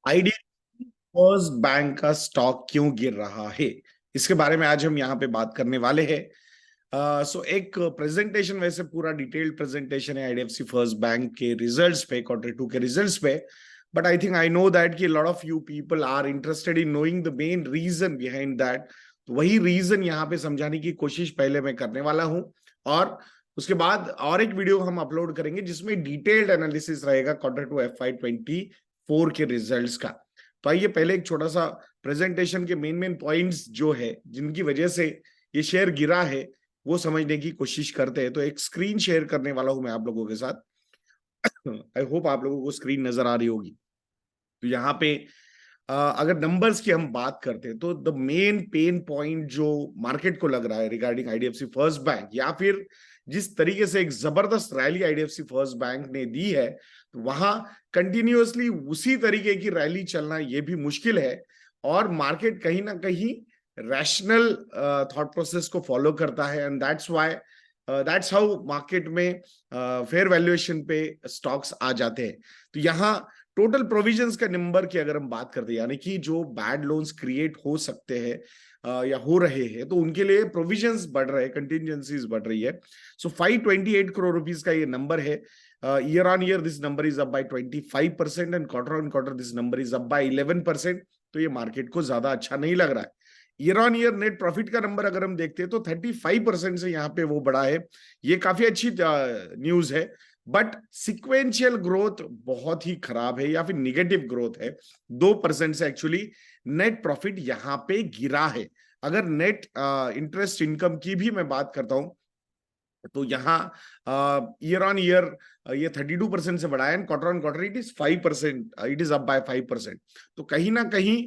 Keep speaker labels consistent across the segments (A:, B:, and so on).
A: IDFC first bank का stock क्यों गिर रहा है, इसके बारे में आज हम यहाँ पे बात करने वाले हैं। सो एक प्रेजेंटेशन, वैसे पूरा डिटेल्ड प्रेजेंटेशन है आईडीएफसी फर्स्ट बैंक के रिजल्ट्स पे, क्वार्टर 2 के रिजल्ट्स पे। But I think I know that कि lot of you people are interested in knowing the main reason behind that. तो वही रीजन यहाँ पे समझाने की कोशिश पहले मैं करने वाला हूँ, और उसके बाद और एक वीडियो हम अपलोड करेंगे जिसमें डिटेल्ड एनालिसिस रहेगा क्वार्टर 2 FY24 के रिजल्ट्स का। तो आइए पहले एक छोटा सा प्रेजेंटेशन के मेन पॉइंट्स जो है जिनकी वजह से ये शेयर गिरा है वो समझने की कोशिश करते हैं। तो एक स्क्रीन शेयर करने वाला हूं मैं आप लोगों के साथ। आई होप आप लोगों को स्क्रीन नजर आ रही होगी। तो यहाँ पे अगर नंबर्स की हम बात करते हैं तो द मेन पेन पॉइंट जो मार्केट को लग रहा है रिगार्डिंग आईडीएफसी फर्स्ट बैंक, या फिर जिस तरीके से एक जबरदस्त रैली आईडीएफसी फर्स्ट बैंक ने दी है, तो वहां कंटिन्यूअसली उसी तरीके की रैली चलना ये भी मुश्किल है। और मार्केट कहीं ना कहीं रैशनल थॉट प्रोसेस को फॉलो करता है, एंड दैट्स हाउ मार्केट में फेयर वैल्यूएशन पे स्टॉक्स आ जाते हैं। तो यहाँ टोटल प्रोविजंस का नंबर की अगर हम बात करते हैं, यानी कि जो बैड लोन्स क्रिएट हो सकते हैं या हो रहे हैं, तो उनके लिए प्रोविजंस बढ़ रहे हैं, कंटिजेंसीज बढ़ रही है। सो 528 करोड़ रुपीस का ये नंबर है। Year on year this number is up by 25% and quarter on quarter this number is up by 11%। तो ये मार्केट को ज्यादा अच्छा नहीं लग रहा है। Year on year net profit का नंबर अगर हम देखते हैं तो 35% से यहाँ पे वो बढ़ा है। ये काफी अच्छी न्यूज है। बट सिक्वेंशियल ग्रोथ बहुत ही खराब है या फिर निगेटिव ग्रोथ है। 2% से एक्चुअली नेट प्रॉफिट यहाँ पे गिरा है। अगर नेट इंटरेस्ट इनकम की भी मैं बात करता हूं तो यहाँ ईयर ऑन ईयर ये 32% से बढ़ा है, and quarter on quarter it is 5%, it is up by 5%। तो कहीं ना कहीं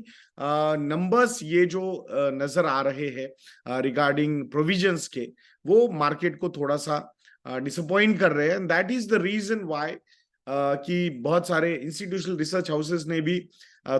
A: नंबर्स ये जो नजर आ रहे हैं रिगार्डिंग प्रोविजंस के, वो मार्केट को थोड़ा सा डिसअपॉइंट कर रहे हैं। And that is the reason why कि बहुत सारे इंस्टीट्यूशनल रिसर्च हाउसेस ने भी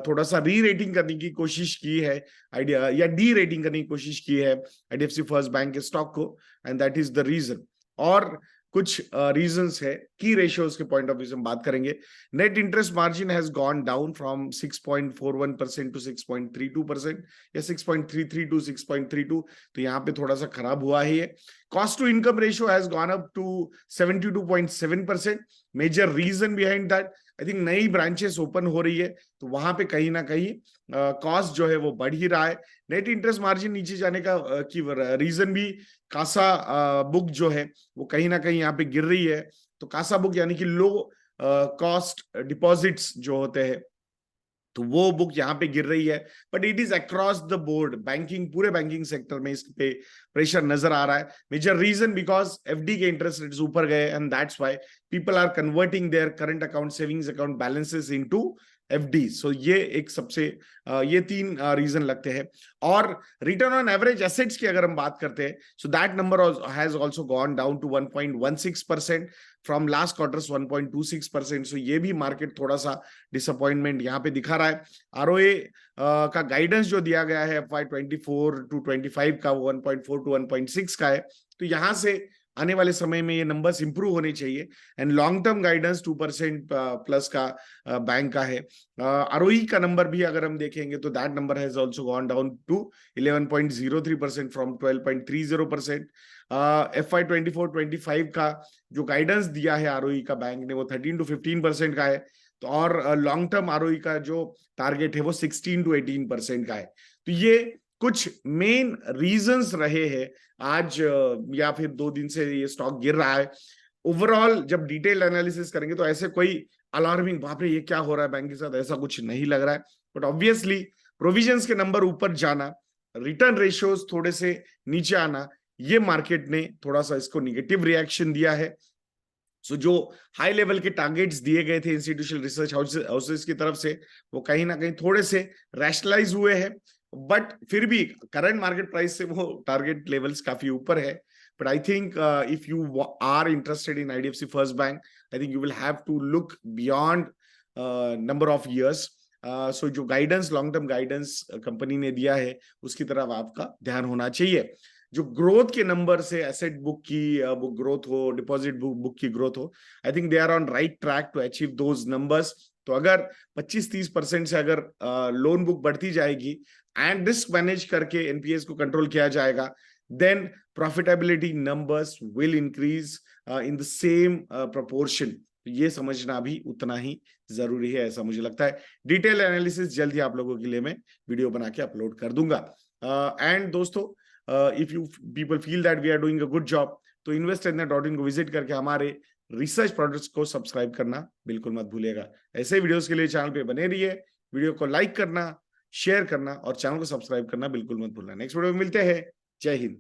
A: थोड़ा सा री रेटिंग करने की कोशिश की है, आइडिया या डी रेटिंग करने की कोशिश की है आईडीएफसी फर्स्ट बैंक के स्टॉक को, and that is the reason. और कुछ रीजंस है, की रेशियोज के पॉइंट ऑफ व्यू से हम बात करेंगे। Net interest margin has gone down from 6.41% to 6.32%, या 6.33 टू 6.32। तो यहाँ पे थोड़ा सा खराब हुआ है ये। Cost to income ratio has gone up to 72.7%। Major reason behind that, I think नई ब्रांचेस ओपन हो रही है, तो वहां पे कहीं ना कहीं कॉस्ट जो है वो बढ़ ही रहा है। नेट इंटरेस्ट मार्जिन नीचे जाने का की रीजन भी कासा बुक जो है वो कहीं ना कहीं यहाँ पे गिर रही है। तो कासा बुक यानी कि लो कॉस्ट डिपॉजिट्स जो होते हैं, तो वो बुक यहाँ पे गिर रही है। But it is across the board, banking पूरे बैंकिंग सेक्टर में इस पे प्रेशर नजर आ रहा है। मेजर रीजन बिकॉज एफडी के इंटरेस्ट रेट्स ऊपर गए, and that's why people are converting their current account, savings account balances into FD. So ये एक सबसे ये तीन रीजन लगते हैं। और रिटर्न ऑन एवरेज एसेट्स की अगर हम बात करते हैं, so that number has also gone down to 1.16% from last quarters 1.26%। So ये भी मार्केट थोड़ा सा डिसअपॉइंटमेंट यहाँ पे दिखा रहा है। आरओए का गाइडेंस जो दिया गया है FY24 to 25 का, वो 1.4 to 1.6 का है। तो यहां से आने वाले समय में ये नंबर्स इंप्रूव होने चाहिए। And long term guidance 2% plus का बैंक का है। आरओई का नंबर भी अगर हम देखेंगे तो that number has also gone down to 11.03% from 12.30%। FY24-25 का जो गाइडेंस दिया है आरओई का बैंक ने, वो 13 to 15% का है। तो और लॉन्ग टर्म आरओई का जो टारगेट है वो 16 to 18% का है। तो ये कुछ मेन रीजंस रहे हैं आज या फिर 2 दिन से ये स्टॉक गिर रहा है। ओवरऑल जब डिटेल्ड एनालिसिस करेंगे तो ऐसे कोई अलार्मिंग बाप रे ये क्या हो रहा है बैंक के साथ, ऐसा कुछ नहीं लग रहा है। बट ऑब्वियसली प्रोविजंस के नंबर ऊपर जाना, रिटर्न रेशियोज थोड़े से नीचे आना, ये मार्केट ने थोड़ा सा इसको निगेटिव रिएक्शन दिया है। सो जो हाई लेवल के टारगेट्स दिए गए थे इंस्टीट्यूशनल रिसर्च हाउसेस की तरफ से, वो कहीं ना कहीं थोड़े से रैशनलाइज हुए हैं। बट फिर भी करंट मार्केट प्राइस से वो टारगेट लेवल्स काफी ऊपर है। But I think if you are interested in IDFC first bank, I think you will have to look beyond number of years. So जो guidance, long term guidance company ने दिया है, उसकी तरफ आपका ध्यान होना चाहिए। जो ग्रोथ के नंबर से, एसेट बुक की बुक ग्रोथ हो, डिपॉजिट बुक की ग्रोथ हो, I think they are on right track to achieve those numbers. तो अगर 25-30% से अगर लोन बुक बढ़ती जाएगी एंड रिस्क मैनेज करके एनपीएस को कंट्रोल किया जाएगा, then profitability numbers will increase in the same proportion. ये समझना भी उतना ही जरूरी है, ऐसा मुझे लगता है। डिटेल एनालिसिस जल्द ही आप लोगों के लिए मैं वीडियो बना के अपलोड कर दूंगा। एंड दोस्तों, if you people feel that we are doing a good job, तो investindia.in को विजिट करके हमारे रिसर्च प्रोडक्ट्स को सब्सक्राइब करना बिल्कुल मत भूलिएगा। ऐसे वीडियोस के लिए चैनल पे बने रहिए, वीडियो को लाइक करना, शेयर करना और चैनल को सब्सक्राइब करना बिल्कुल मत भूलना। नेक्स्ट वीडियो में मिलते हैं। जय हिंद।